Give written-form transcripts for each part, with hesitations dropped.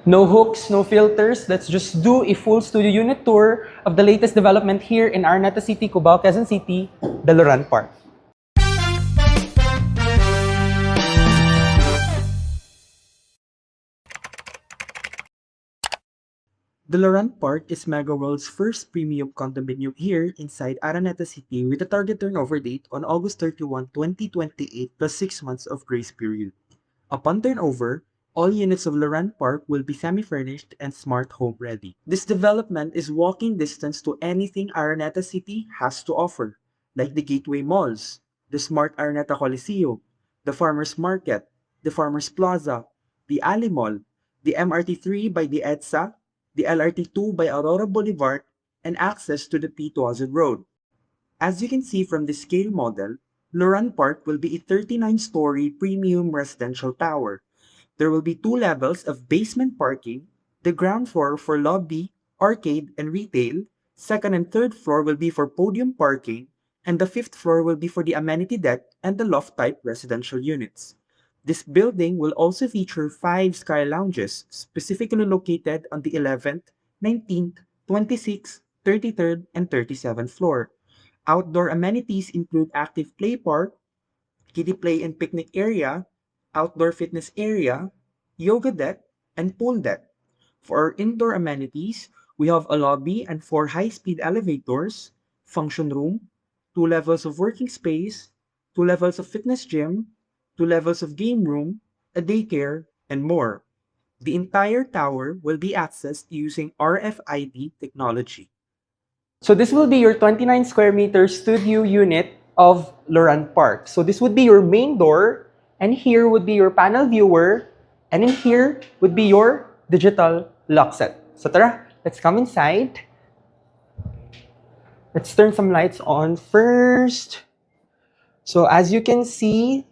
No hooks, no filters. Let's just do a full studio unit tour of the latest development here in Araneta City, Cubao, Quezon City, the Loran Park. The Loran Park is MegaWorld's first premium condominium here inside Araneta City with a target turnover date on August 31, 2028 plus 6 months of grace period. Upon turnover, all units of Loran Park will be semi-furnished and smart home ready. This development is walking distance to anything Araneta City has to offer, like the Gateway Malls, the Smart Araneta Coliseum, the Farmers Market, the Farmers Plaza, the Ali Mall, the MRT3 by the EDSA, the LRT2 by Aurora Boulevard, and access to the P2000 Road. As you can see from the scale model, Loran Park will be a 39-story premium residential tower. There will be 2 levels of basement parking, the ground floor for lobby, arcade, and retail, second and third floor will be for podium parking, and the 5th floor will be for the amenity deck and the loft-type residential units. This building will also feature 5 sky lounges, specifically located on the 11th, 19th, 26th, 33rd, and 37th floor. Outdoor amenities include active play park, kiddie play and picnic area, outdoor fitness area, yoga deck, and pool deck. For our indoor amenities, we have a lobby and 4 high-speed elevators, function room, 2 levels of working space, 2 levels of fitness gym, 2 levels of game room, a daycare, and more. The entire tower will be accessed using RFID technology. So this will be your 29 square meter studio unit of Loran Park. So this would be your main door, and here would be your panel viewer, and in here would be your digital lock set. So tara, let's come inside. Let's turn some lights on first. So as you can see,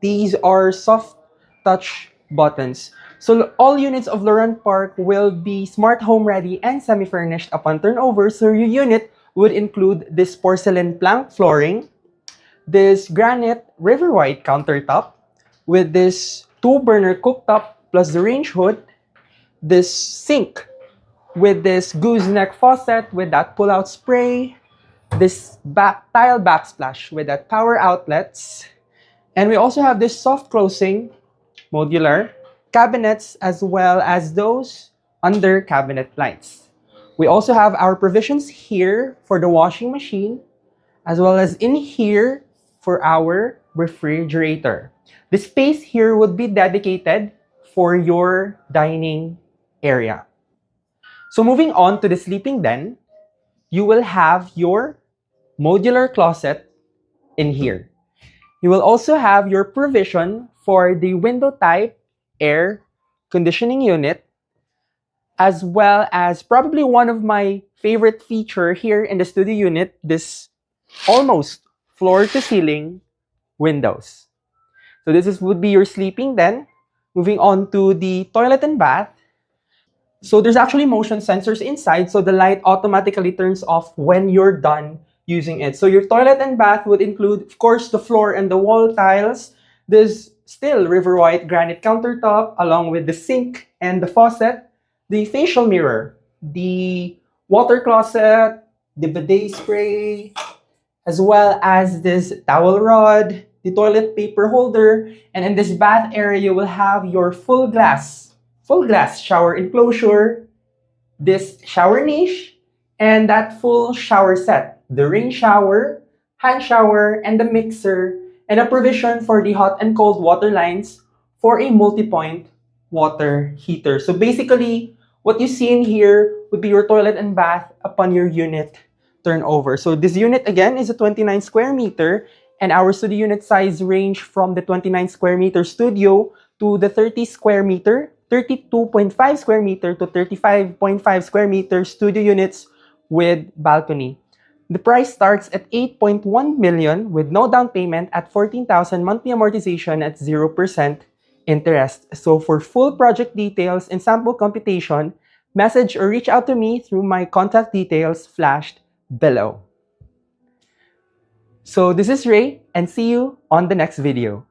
these are soft touch buttons. So all units of Loran Park will be smart home ready and semi-furnished upon turnover. So your unit would include this porcelain plank flooring, this granite river white countertop with this 2-burner cooktop plus the range hood, this sink with this gooseneck faucet with that pull-out spray, this tile backsplash with that power outlets, and we also have this soft closing modular cabinets as well as those under cabinet lights. We also have our provisions here for the washing machine as well as in here for our refrigerator. The space here would be dedicated for your dining area. So moving on to the sleeping den, you will have your modular closet in here. You will also have your provision for the window type air conditioning unit, as well as probably one of my favorite feature here in the studio unit, this almost floor to ceiling windows. So would be your sleeping den. Moving on to the toilet and bath. So there's actually motion sensors inside, so the light automatically turns off when you're done using it. So your toilet and bath would include, of course, the floor and the wall tiles. There's still river white granite countertop along with the sink and the faucet, the facial mirror, the water closet, the bidet spray, as well as this towel rod, the toilet paper holder, and in this bath area you will have your full glass shower enclosure, this shower niche, and that full shower set, the rain shower, hand shower, and the mixer, and a provision for the hot and cold water lines for a multi-point water heater. So basically, what you see in here would be your toilet and bath upon your unit turnover. So this unit again is a 29 square meter, and our studio unit size range from the 29 square meter studio to the 30 square meter, 32.5 square meter to 35.5 square meter studio units with balcony. The price starts at 8.1 million with no down payment at 14,000 monthly amortization at 0% interest. So for full project details and sample computation, message or reach out to me through my contact details flashed below. So this is Ray, and see you on the next video.